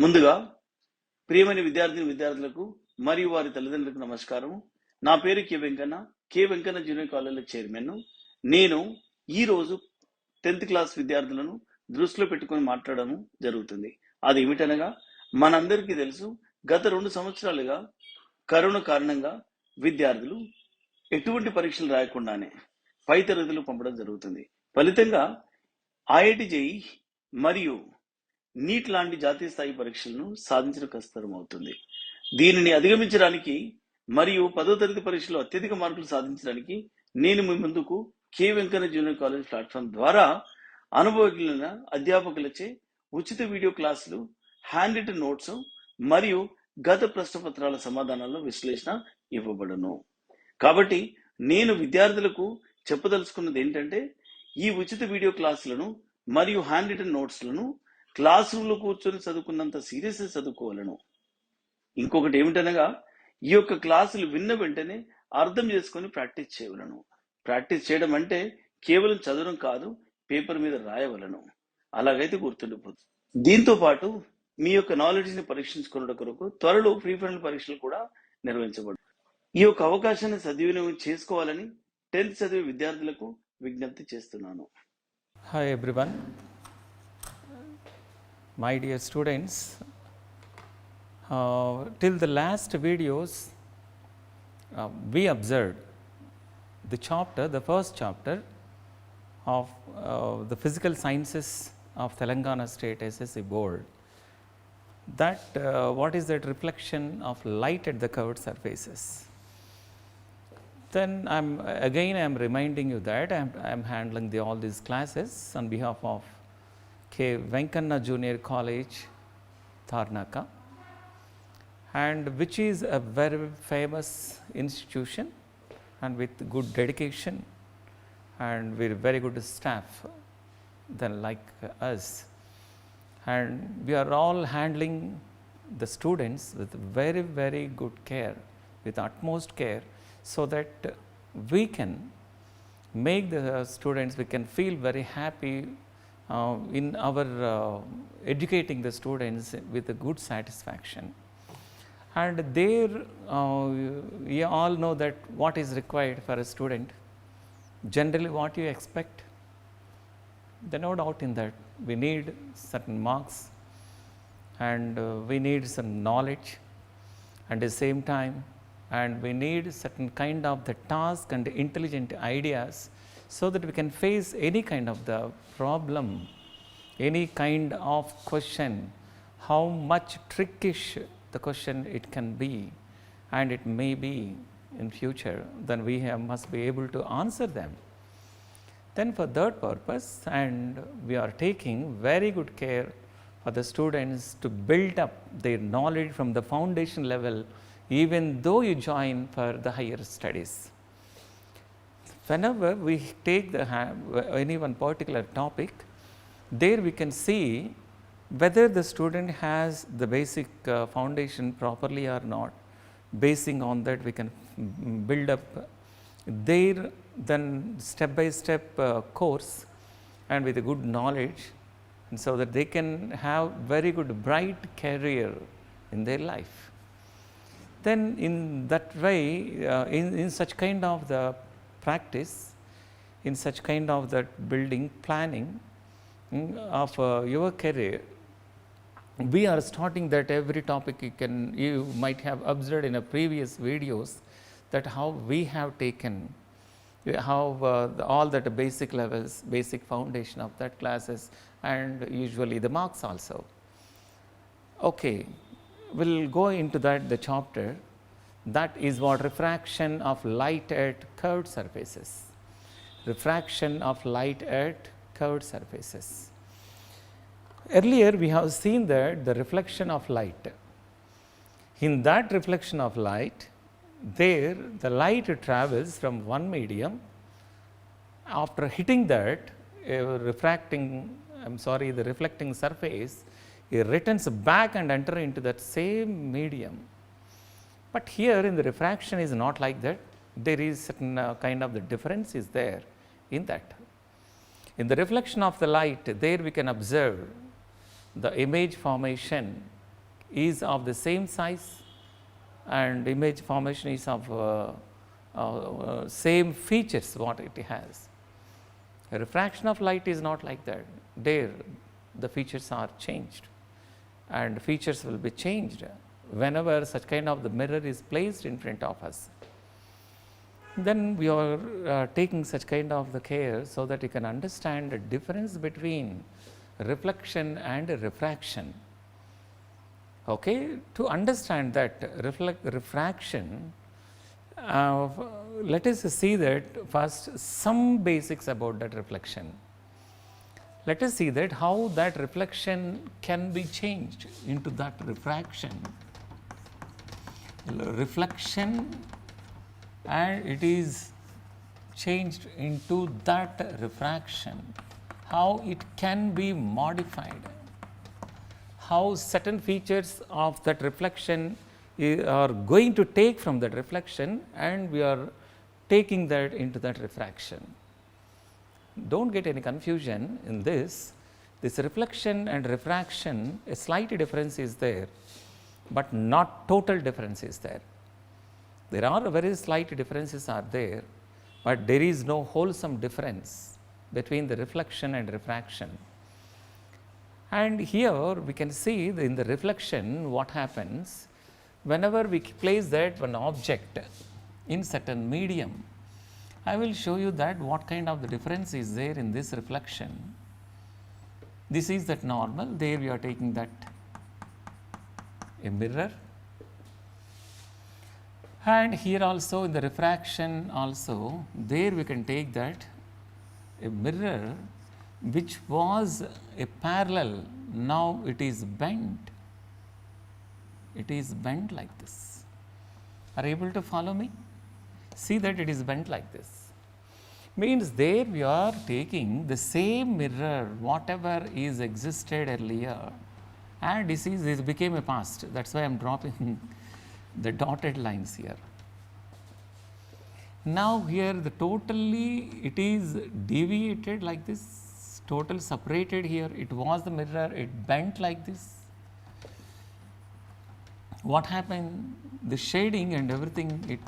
ముందుగా ప్రియమైన విద్యార్థులకు మరియు వారి తల్లిదండ్రులకు నమస్కారం. నా పేరు కె వెంకన్న జూనియర్ కాలేజీలో చైర్మన్. నేను ఈ రోజు 10th క్లాస్ విద్యార్థులను దృష్టిలో పెట్టుకొని మాట్లాడడం జరుగుతుంది. అది ఏమిటనగా, మనందరికీ తెలుసు, గత 2 సంవత్సరాలుగా కరోనా కారణంగా విద్యార్థులు ఎటువంటి పరీక్షలు రాయకుండానే పై తరగతులు పంపడం జరుగుతుంది. ఫలితంగా ఐఐటి జేఈ మరియు నీట్ లాంటి జాతీయ స్థాయి పరీక్షలను సాధించడం కష్టతరం అవుతుంది. దీనిని అధిగమించడానికి మరియు 10వ తరగతి పరీక్షలో అత్యధిక మార్కులు సాధించడానికి నేను మీ ముందుకు K Venkanna junior college platform ద్వారా అనుభవజ్ఞులైన అధ్యాపకులచే ఉచిత వీడియో క్లాసులు, హ్యాండ్ రిటన్ నోట్స్ మరియు గత ప్రశ్నపత్రాల సమాధానాల విశ్లేషణ ఇవ్వబడును. కాబట్టి నేను విద్యార్థులకు చెప్పదలుచుకున్నది ఏంటంటే, ఈ ఉచిత వీడియో క్లాసులను మరియు హ్యాండ్ రిటన్ నోట్స్లను క్లాస్ రూమ్లో కూర్చొని చదువుకున్నంత సీరియస్గా చదువుకోవాలను. ఇంకొకటి ఏమిటనగా, ఈ యొక్క క్లాసులు విన్న వెంటనే అర్థం చేసుకొని ప్రాక్టీస్ చేయవలను. ప్రాక్టీస్ చేయడం అంటే కేవలం చదవడం కాదు, పేపర్ మీద రాయవలను. అలాగైతే గుర్తుండిపోతుంది. దీంతో పాటు మీ యొక్క నాలెడ్జ్ని పరీక్షించుకున్న కొరకు త్వరలో ప్రీ ఫైనల్ పరీక్షలు కూడా నిర్వహించబడు. ఈ యొక్క అవకాశాన్ని సద్వినియోగం చేసుకోవాలని 10th చదివే విద్యార్థులకు విజ్ఞప్తి చేస్తున్నాను. Hi everyone, my dear students. Till the last videos we observed the first chapter of the physical sciences of Telangana State SSC Board. That what is that reflection of light at the curved surfaces. Then I am reminding you that I am handling all these classes on behalf of K. Venkanna Junior College, Tarnaka, and which is a very famous institution and with good dedication and with very good staff than like us. And we are all handling the students with very, very good care, with utmost care, so that we can make the students, we can feel very happy in our educating the students with a good satisfaction. And there we all know that what is required for a student. Generally what you expect, there is no doubt in that. We need certain marks and we need some knowledge, and at the same time, and we need certain kind of the task and intelligent ideas, so that we can face any kind of the problem, any kind of question, how much trickish the question it can be, and it may be in future, then we must be able to answer them. Then for that purpose, and we are taking very good care for the students to build up their knowledge from the foundation level, even though you join for the higher studies. Whenever we take any one particular topic, there we can see whether the student has the basic foundation properly or not. Basing on that, we can build up their then step by step course and with a good knowledge, and so that they can have very good bright career in their life. Then in that way, in such kind of the practice, in such kind of that building planning of your career, we are starting that every topic you might have observed in a previous videos, that how we have taken how all that basic levels, basic foundation of that classes, and usually the marks also. Okay, we'll go into the chapter, that is what refraction of light at curved surfaces. Refraction of light at curved surfaces. Earlier we have seen that the reflection of light. In that reflection of light, there the light travels from one medium. After hitting that the reflecting surface, it returns back and enter into that same medium. But here in the refraction is not like that. There is certain kind of the difference is there in that. In the reflection of the light, there we can observe the image formation is of the same size and image formation is of same features what it has. A refraction of light is not like that. There the features are changed, and features will be changed whenever such kind of the mirror is placed in front of us. Then we are taking such kind of the care so that you can understand the difference between reflection and refraction. Okay, to understand that refraction, let us see that first some basics about that reflection. Let us see that how that reflection can be changed into that refraction. Reflection, and it is changed into that refraction. How it can be modified, how certain features of that reflection are going to take from that reflection, and we are taking that into that refraction. Don't get any confusion in this. This reflection and refraction, a slight difference is there, but not total difference is there. There are very slight differences are there, but there is no wholesome difference between the reflection and refraction. And here we can see in the reflection what happens whenever we place that one object in certain medium. I will show you that what kind of the difference is there in this reflection. This is that normal, there we are taking that a mirror, and here also in the refraction also there we can take that a mirror which was a parallel, now it is bent. It is bent like this. Are you able to follow me? See that it is bent like this. Means there we are taking the same mirror, whatever is existed earlier, and this became a past. That's why I am dropping the dotted lines here. Now here the totally it is deviated like this, total separated here. It was the mirror, it bent like this. What happened? The shading and everything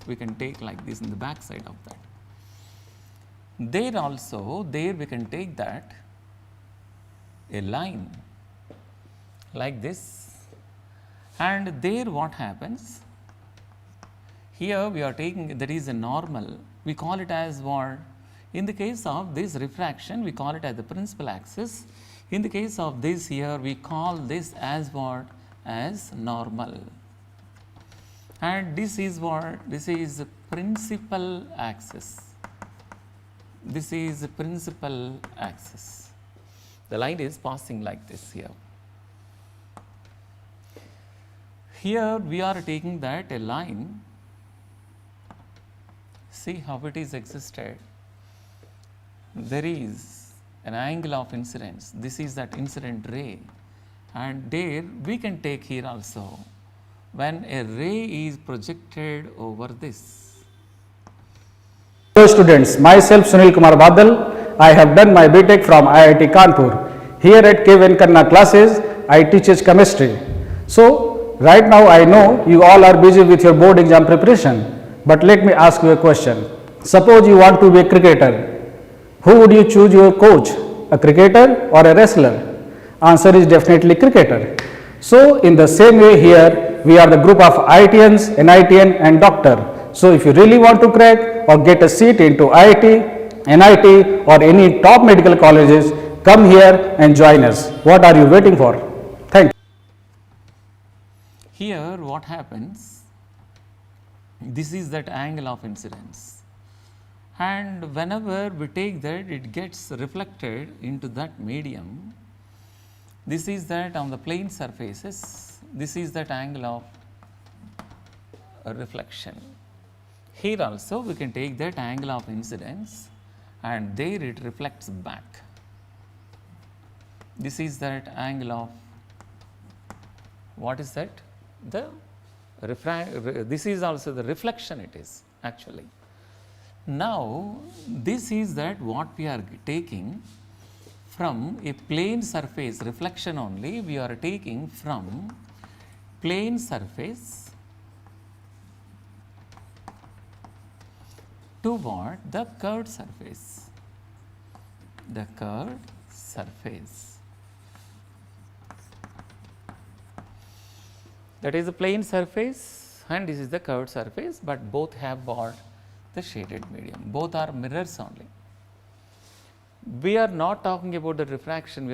we can take like this in the back side of that. There also, there we can take that a line like this, and there what happens? Here we are taking, that is a normal, we call it as what? In the case of this refraction, we call it as the principal axis. In the case of this here, we call this as what? As normal. And this is what? This is principal axis. This is principal axis. The line is passing like this here. Here we are taking that a line. See how it is existed. There is an angle of incidence. This is that incident ray. And there we can take here also when a ray is projected over this. Hello students, myself Sunil Kumar Badal. I have done my BTech from IIT Kanpur. Here at K. Venkanna classes, I teach chemistry. So, right now I know you all are busy with your board exam preparation, but let me ask you a question. Suppose you want to be a cricketer. Who would you choose your coach? A cricketer or a wrestler? Answer is definitely cricketer. So, in the same way here, we are the group of IITians, NITian and doctor. So, if you really want to crack or get a seat into IIT, NIT or any top medical colleges, come here and join us. What are you waiting for? Thank you. Here what happens? This is that angle of incidence, and whenever we take that, it gets reflected into that medium. This is that on the plane surfaces, this is that angle of reflection. Here also we can take that angle of incidence, and there it reflects back. This is that angle of, what is that? This is also the reflection, it is actually. Now this is that what we are taking from a plane surface, reflection only, we are taking from plane surface toward the curved surface, the curved surface. That is the plane surface and this is the curved surface, but both have what? The shaded medium. Both are mirrors only. We are not talking about the refraction, we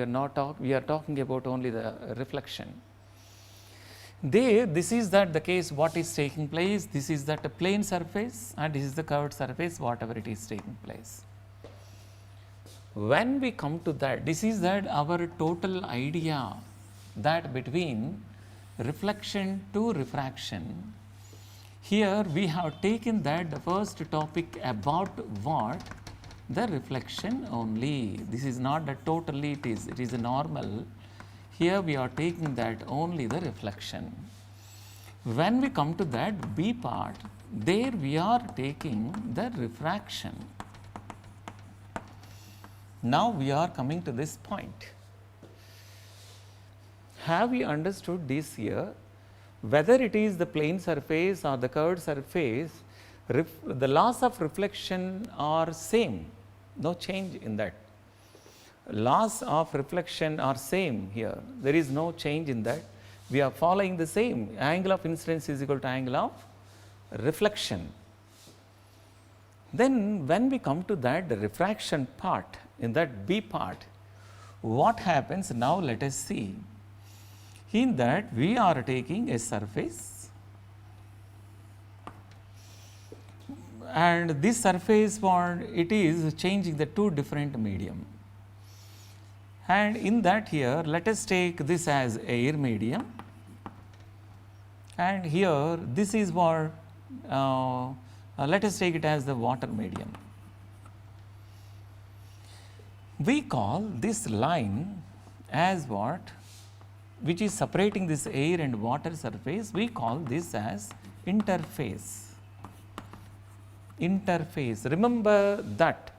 are talking about only the reflection. There, this is that the case what is taking place, this is that a plane surface and this is the curved surface, whatever it is taking place. When we come to that, this is that our total idea that between reflection to refraction, here we have taken that the first topic about what? The reflection only. This is not the totally, it is a normal. Here we are taking that only the reflection. When we come to that B part, there we are taking the refraction. Now we are coming to this point. Have we understood this here? Whether it is the plane surface or the curved surface, the laws of reflection are same, no change in that. Laws of reflection are same here, there is no change in that. We are following the same, angle of incidence is equal to angle of reflection. Then when we come to that, the refraction part, in that B part, what happens now? Let us see. In that we are taking a surface and this surface part, it is changing the two different medium. And in that here, let us take this as air medium and here this is what, let us take it as the water medium. We call this line as what? Which is separating this air and water surface, we call this as interface. Interface. Remember that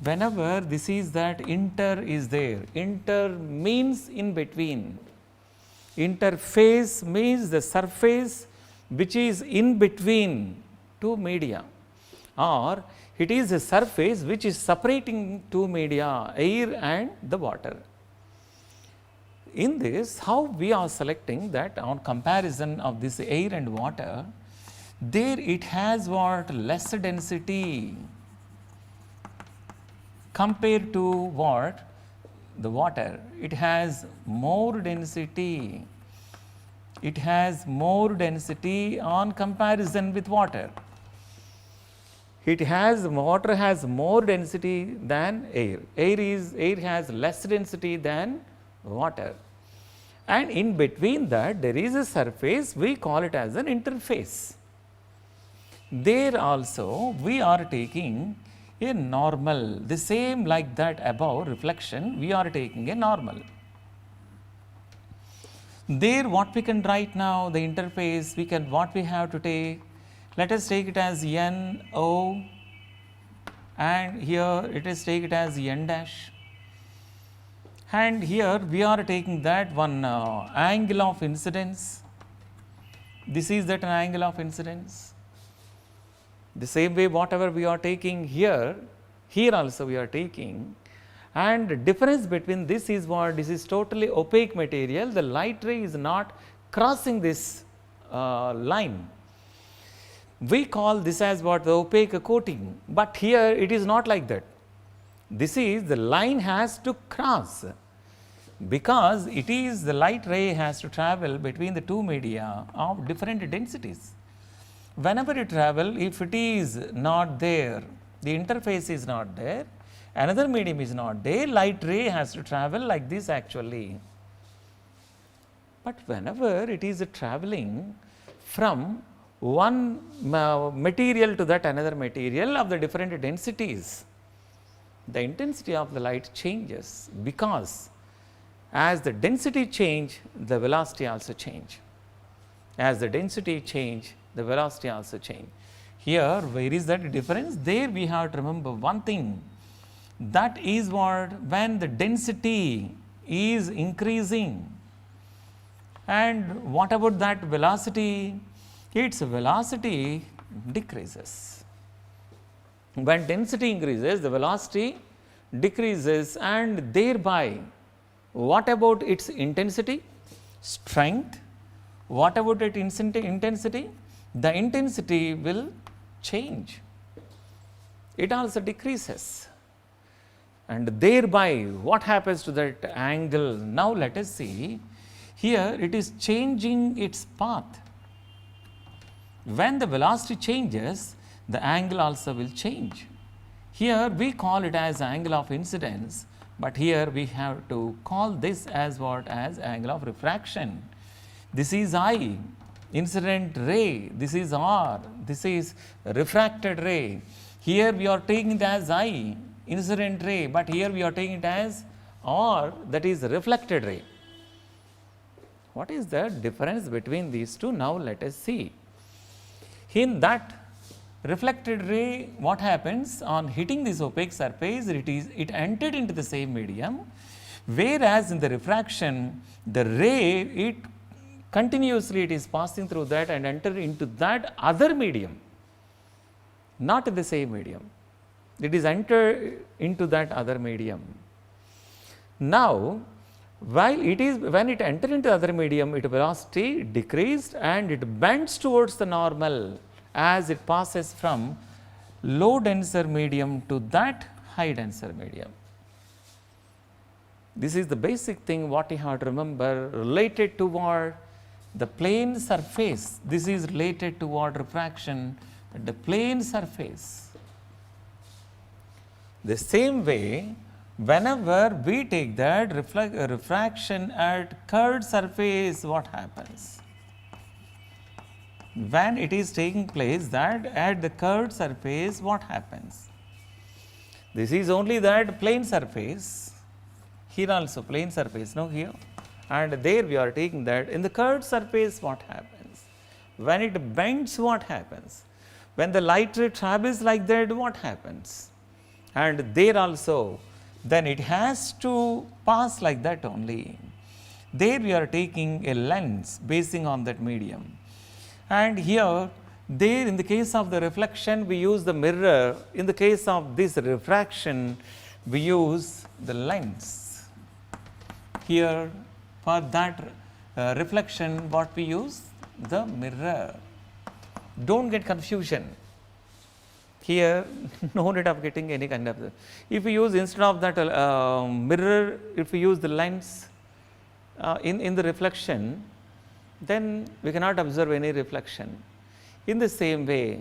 whenever this is that inter is there, inter means in between. Interface means the surface which is in between two media, or it is a surface which is separating two media, air and the water. In this, how we are selecting that on comparison of this air and water, there it has what? Less density compared to what? The water. It has more density. It has more density on comparison with water. Water has more density than air. Air has less density than water. And in between that there is a surface, we call it as an interface. There also we are taking a normal, the same like that above reflection, we are taking a normal. There what we can write now, the interface, what we have to take, let us take it as N, O, and here it is take it as N dash. And here we are taking that one angle of incidence. This is that an angle of incidence. The same way whatever we are taking here, here also we are taking. And the difference between this is what? This is totally opaque material. The light ray is not crossing this line. We call this as what? The opaque coating. But here it is not like that. This is the line has to cross, because it is the light ray has to travel between the two media of different densities. Whenever it travel, if it is not there, the interface is not there, another medium is not there, light ray has to travel like this actually. But whenever it is traveling from one material to that another material of the different densities, the intensity of the light changes, because as the density change, the velocity also change. As the density change, the velocity also change. Here, where is that difference? There we have to remember one thing. that is what when the density is increasing. And what about that velocity? Its velocity decreases. When density increases, the velocity decreases, and thereby what about its intensity, strength? What about its intensity? The intensity will change. It also decreases, and thereby what happens to that angle? Now let us see. Here it is changing its path. When the velocity changes, the angle also will change. Here we call it as angle of incidence, but here we have to call this as what? As angle of refraction. This is I, incident ray, this is R, this is refracted ray. Here we are taking it as I, incident ray, but here we are taking it as R, that is reflected ray. What is the difference between these two? Now let us see. In that reflected ray, what happens on hitting this opaque surface? It entered into the same medium, whereas in the refraction, the ray, it continuously it is passing through that and enter into that other medium, not in the same medium. It is entered into that other medium. Now, while it is, when it entered into other medium, its velocity decreased and it bends towards the normal as it passes from low denser medium to that high denser medium. This is the basic thing what you have to remember related toward the plane surface. This is related toward refraction at the plane surface. The same way, whenever we take that refraction at curved surface, what happens? When it is taking place that at the curved surface, what happens? This is only that plane surface, here also plane surface, no, here, and there we are taking that in the curved surface. What happens? When it bends, what happens? When the light ray travels like that, what happens? And there also, then it has to pass like that only. There we are taking a lens basing on that medium, and here, there in the case of the reflection we use the mirror, in the case of this refraction we use the lens. Here for that reflection what we use? The mirror. Don't get confusion. Here no need of getting any kind of, if we use instead of that mirror, if we use the lens in the reflection, then we cannot observe any reflection. In the same way,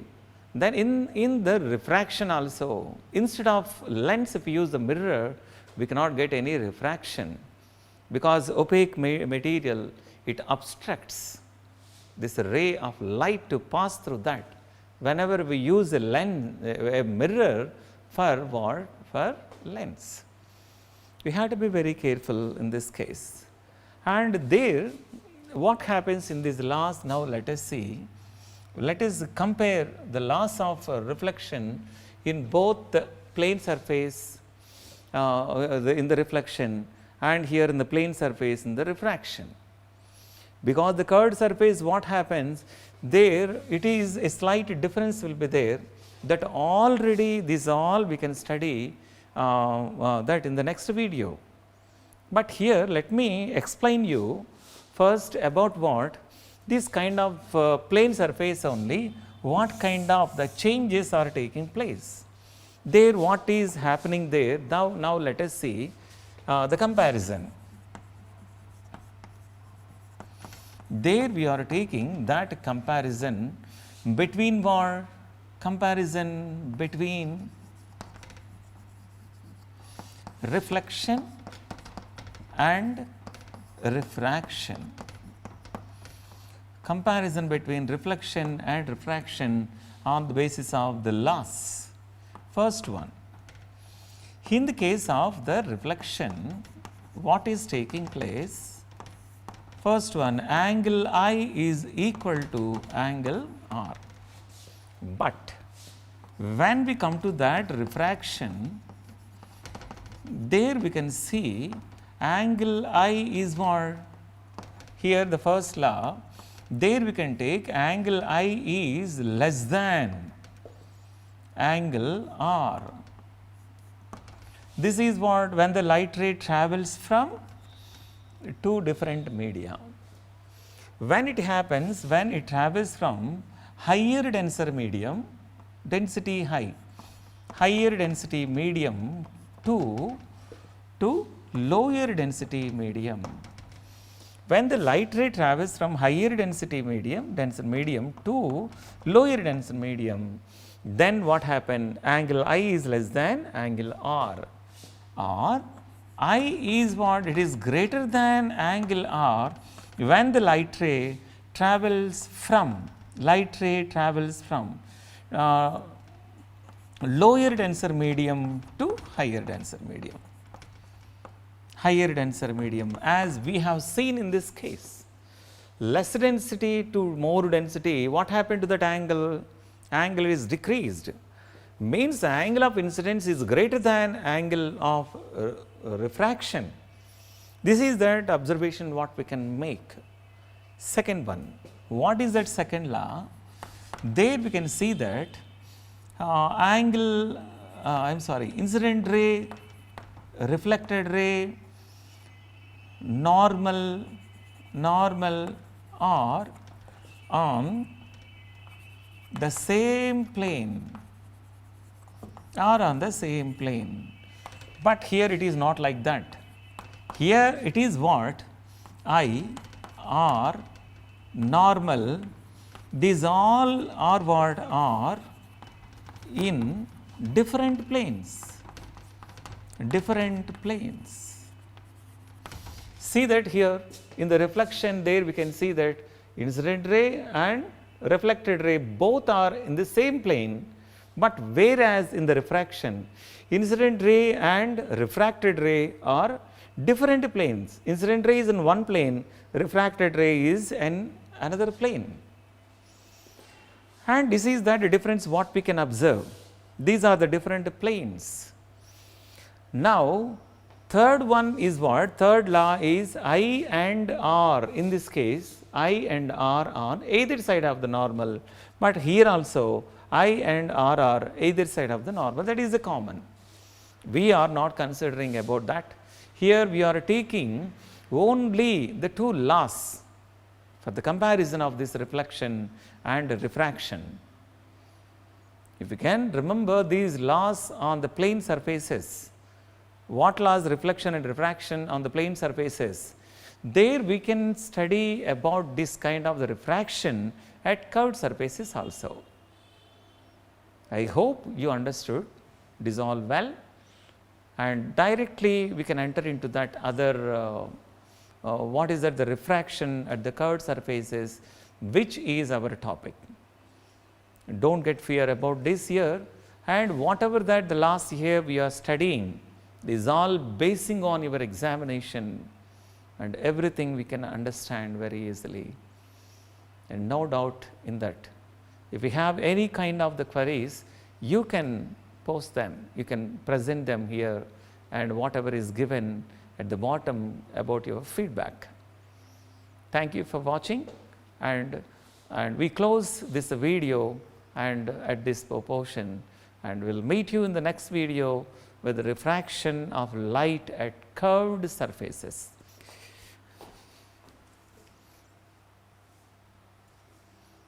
then in the refraction also, instead of lens, if we use the mirror, we cannot get any refraction, because opaque material, it obstructs this ray of light to pass through that. Whenever we use a lens, a mirror for what? For lens. We have to be very careful in this case. And there, what happens in these laws? Now let us see. Let us compare the laws of reflection in both the plane surface in the reflection, and here in the plane surface in the refraction. Because the curved surface, what happens? There it is a slight difference will be there, that already this all we can study that in the next video. But here let me explain you first about what this kind of plane surface only, what kind of the changes are taking place. There what is happening there? Now let us see the comparison. There we are taking that comparison between what? Comparison between reflection and refraction. Comparison between reflection and refraction on the basis of the laws. First one, in the case of the reflection, what is taking place? First one, angle I is equal to angle R. But when we come to that refraction, there we can see angle I is what? Here the first law, there we can take angle I is less than angle R. This is what? When the light ray travels from two different media. When it happens, when it travels from higher denser medium, density high, higher density medium to lower density medium. When the light ray travels from higher density medium, denser medium to lower denser medium, then what happened? Angle I is less than angle R, or I is what? It is greater than angle R when the light ray travels from lower denser medium to higher denser medium. Higher denser medium, as we have seen in this case. Less density to more density, what happened to that angle? Angle is decreased, means the angle of incidence is greater than angle of refraction. This is that observation what we can make. Second one, what is that second law? There we can see that incident ray, reflected ray, normal are on the same plane, but here it is not like that. Here it is what? I, R, normal, these all are what? Are in different planes. See that here in the reflection, there we can see that incident ray and reflected ray both are in the same plane, but whereas in the refraction, incident ray and refracted ray are different planes. Incident ray is in one plane, refracted ray is in another plane. And this is that difference what we can observe. These are the different planes. Now, third one is what? Third law is I and R. In this case, I and R on either side of the normal, but here also I and R are either side of the normal. That is the common. We are not considering about that. Here we are taking only the two laws for the comparison of this reflection and refraction. If you can remember these laws on the plane surfaces, what laws? Reflection and refraction on the plane surfaces. There we can study about this kind of the refraction at curved surfaces also. I hope you understood this all well, and directly we can enter into that other what is that? The refraction at the curved surfaces, which is our topic. Don't get fear about this here, and whatever that the last year we are studying, this is all basing on your examination, and everything we can understand very easily, and no doubt in that. If you have any kind of the queries, you can post them, you can present them here, and whatever is given at the bottom about your feedback. Thank you for watching, and we close this video and at this proportion, and we'll meet you in the next video with the refraction of light at curved surfaces.